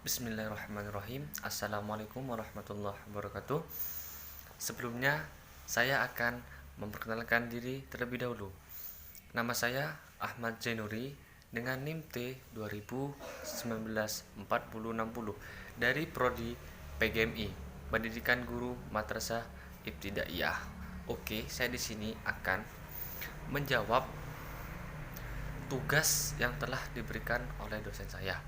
Bismillahirrahmanirrahim. Assalamualaikum warahmatullahi wabarakatuh. Sebelumnya saya akan memperkenalkan diri terlebih dahulu. Nama saya Ahmad Zainuri dengan NIM T20194060 dari Prodi PGMI, Pendidikan Guru Madrasah Ibtidaiyah. Oke, saya di sini akan menjawab tugas yang telah diberikan oleh dosen saya.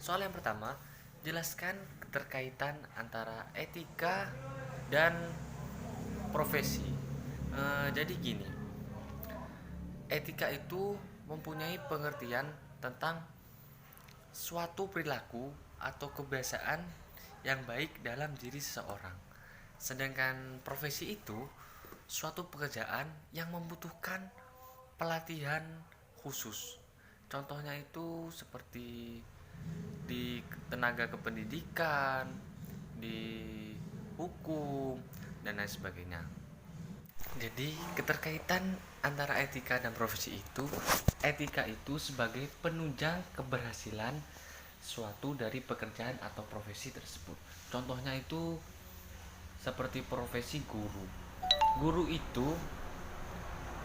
Soal yang pertama, jelaskan keterkaitan antara etika dan profesi. Jadi gini, etika itu mempunyai pengertian tentang suatu perilaku atau kebiasaan yang baik dalam diri seseorang. Sedangkan profesi itu suatu pekerjaan yang membutuhkan pelatihan khusus. Contohnya itu seperti di tenaga kependidikan, di hukum, dan lain sebagainya. Jadi keterkaitan antara etika dan profesi itu, etika itu sebagai penunjang keberhasilan suatu dari pekerjaan atau profesi tersebut. Contohnya itu seperti profesi guru. Guru itu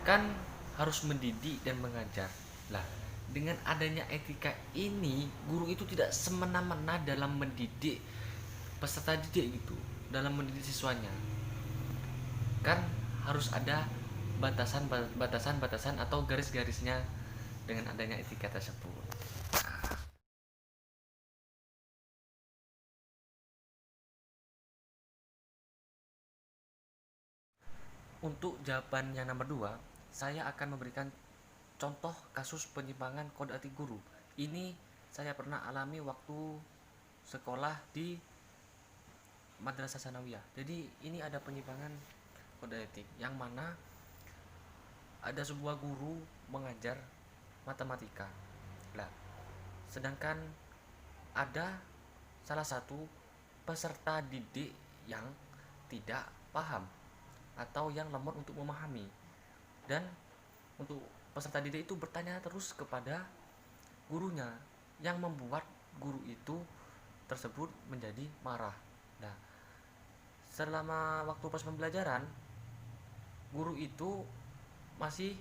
kan harus mendidik dan mengajar. Lah, dengan adanya etika ini, guru itu tidak semena-mena dalam mendidik peserta didik gitu, dalam mendidik siswanya. Kan harus ada batasan-batasan atau garis-garisnya dengan adanya etika tersebut. Untuk jawaban yang nomor 2, saya akan memberikan contoh kasus penyimpangan kode etik guru. Ini saya pernah alami waktu sekolah di Madrasah Sanawiyah. Jadi ini ada penyimpangan kode etik yang mana ada sebuah guru mengajar matematika. Lah, sedangkan ada salah satu peserta didik yang tidak paham atau yang lemot untuk memahami, dan untuk peserta didik itu bertanya terus kepada gurunya yang membuat guru itu tersebut menjadi marah. Nah, selama waktu proses pembelajaran, guru itu masih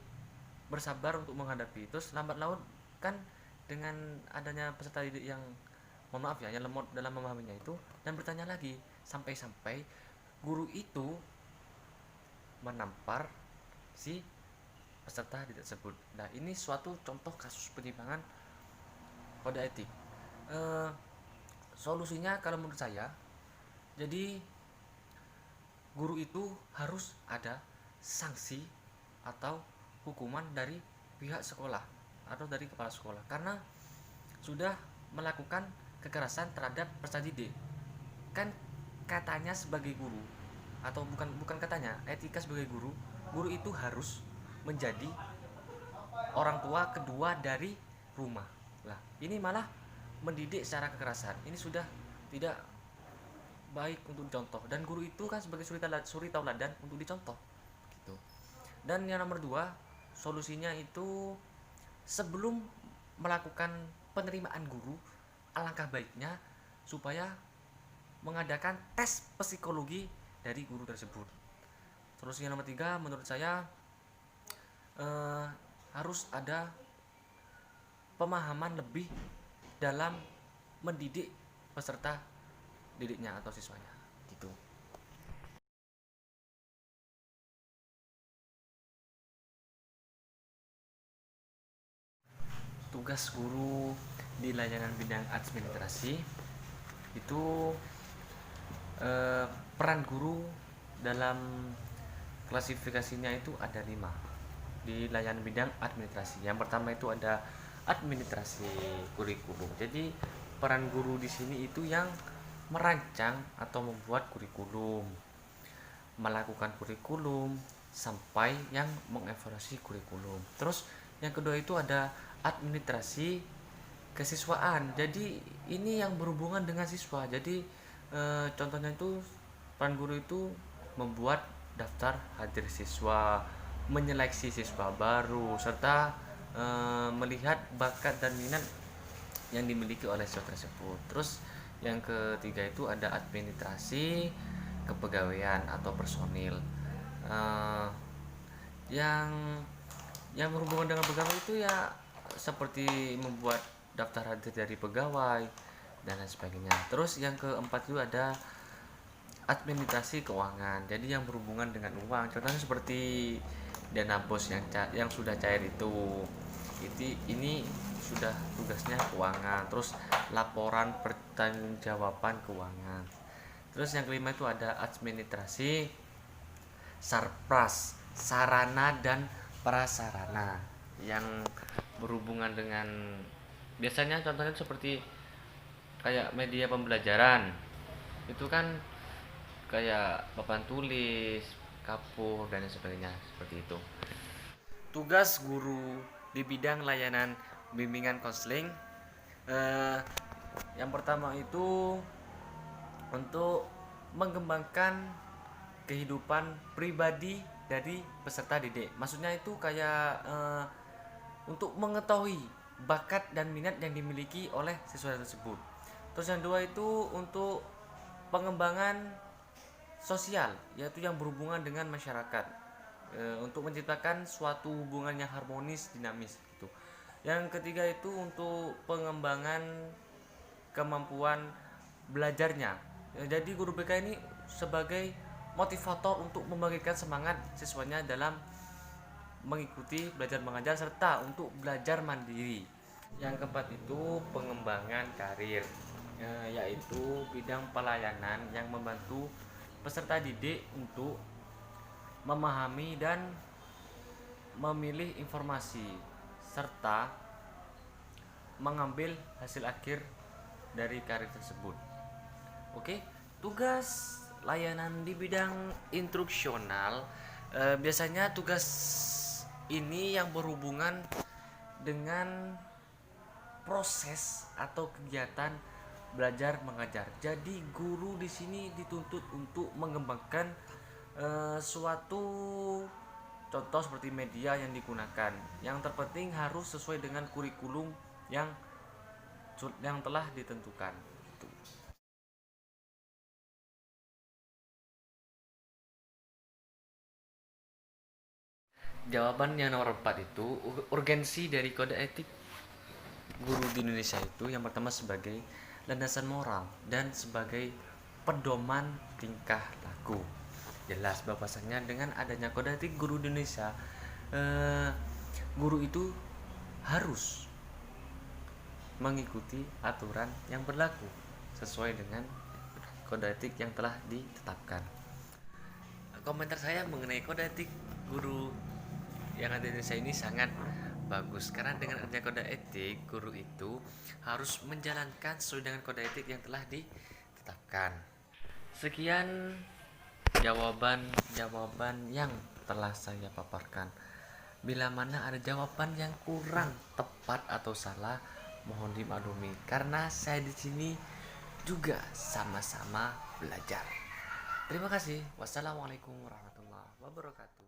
bersabar untuk menghadapi. Terus lambat laun kan dengan adanya peserta didik yang mohon maaf ya, yang lemot dalam memahaminya itu, dan bertanya lagi sampai-sampai guru itu menampar si peserta didik tersebut. Nah, ini suatu contoh kasus penyimpangan kode etik. Solusinya kalau menurut saya, jadi guru itu harus ada sanksi atau hukuman dari pihak sekolah atau dari kepala sekolah karena sudah melakukan kekerasan terhadap peserta didik. Kan katanya sebagai guru, atau bukan katanya, etika sebagai guru, guru itu harus menjadi orang tua kedua dari rumah. Lah, ini malah mendidik secara kekerasan. Ini sudah tidak baik untuk dicontoh, dan guru itu kan sebagai suri tauladan untuk dicontoh gitu. Dan yang nomor 2, solusinya itu sebelum melakukan penerimaan guru, alangkah baiknya supaya mengadakan tes psikologi dari guru tersebut. Solusi yang nomor 3 menurut saya harus ada pemahaman lebih dalam mendidik peserta didiknya atau siswanya gitu. Tugas guru di layanan bidang administrasi itu, peran guru dalam klasifikasinya itu ada 5 di layanan bidang administrasi. Yang pertama itu ada administrasi kurikulum. Jadi peran guru di sini itu yang merancang atau membuat kurikulum, melakukan kurikulum, sampai yang mengevaluasi kurikulum. Terus yang kedua itu ada administrasi kesiswaan. Jadi ini yang berhubungan dengan siswa. Jadi contohnya itu peran guru itu membuat daftar hadir siswa, menyeleksi siswa baru, serta melihat bakat dan minat yang dimiliki oleh siswa tersebut. Terus yang ketiga itu ada administrasi kepegawaian atau personil. Eh, yang berhubungan dengan pegawai itu ya seperti membuat daftar hadir dari pegawai dan lain sebagainya. Terus yang keempat itu ada administrasi keuangan, jadi yang berhubungan dengan uang, contohnya seperti dana bos yang sudah cair itu ini sudah tugasnya keuangan. Terus laporan pertanggungjawaban keuangan. Terus yang kelima itu ada administrasi sarpras, sarana dan prasarana, yang berhubungan dengan biasanya contohnya seperti kayak media pembelajaran itu kan, kayak papan tulis, kapur dan sebagainya seperti itu. Tugas guru di bidang layanan bimbingan konseling, eh, yang pertama itu untuk mengembangkan kehidupan pribadi dari peserta didik. Maksudnya itu kayak untuk mengetahui bakat dan minat yang dimiliki oleh siswa tersebut. Terus yang kedua itu untuk pengembangan sosial, yaitu yang berhubungan dengan masyarakat, untuk menciptakan suatu hubungan yang harmonis, dinamis gitu. Yang ketiga itu untuk pengembangan kemampuan belajarnya. Jadi guru BK ini sebagai motivator untuk membangkitkan semangat siswanya dalam mengikuti belajar mengajar serta untuk belajar mandiri. Yang keempat itu pengembangan karir, yaitu bidang pelayanan yang membantu peserta didik untuk memahami dan memilih informasi serta mengambil hasil akhir dari karir tersebut. Oke, tugas layanan di bidang instruksional, biasanya tugas ini yang berhubungan dengan proses atau kegiatan belajar mengajar. Jadi guru di sini dituntut untuk mengembangkan suatu contoh seperti media yang digunakan. Yang terpenting harus sesuai dengan kurikulum yang telah ditentukan. Jawaban yang nomor 4 itu urgensi dari kode etik guru di Indonesia itu yang pertama sebagai landasan moral dan sebagai pedoman tingkah laku. Jelas bahwasanya dengan adanya kode etik guru di Indonesia, guru itu harus mengikuti aturan yang berlaku sesuai dengan kode etik yang telah ditetapkan. Komentar saya mengenai kode etik guru yang ada di Indonesia ini sangat bagus, karena dengan adanya kode etik guru itu harus menjalankan sesuai dengan kode etik yang telah ditetapkan. Sekian jawaban yang telah saya paparkan. Bila mana ada jawaban yang kurang tepat atau salah, mohon dimaklumi karena saya di sini juga sama-sama belajar. Terima kasih. Wassalamualaikum warahmatullahi wabarakatuh.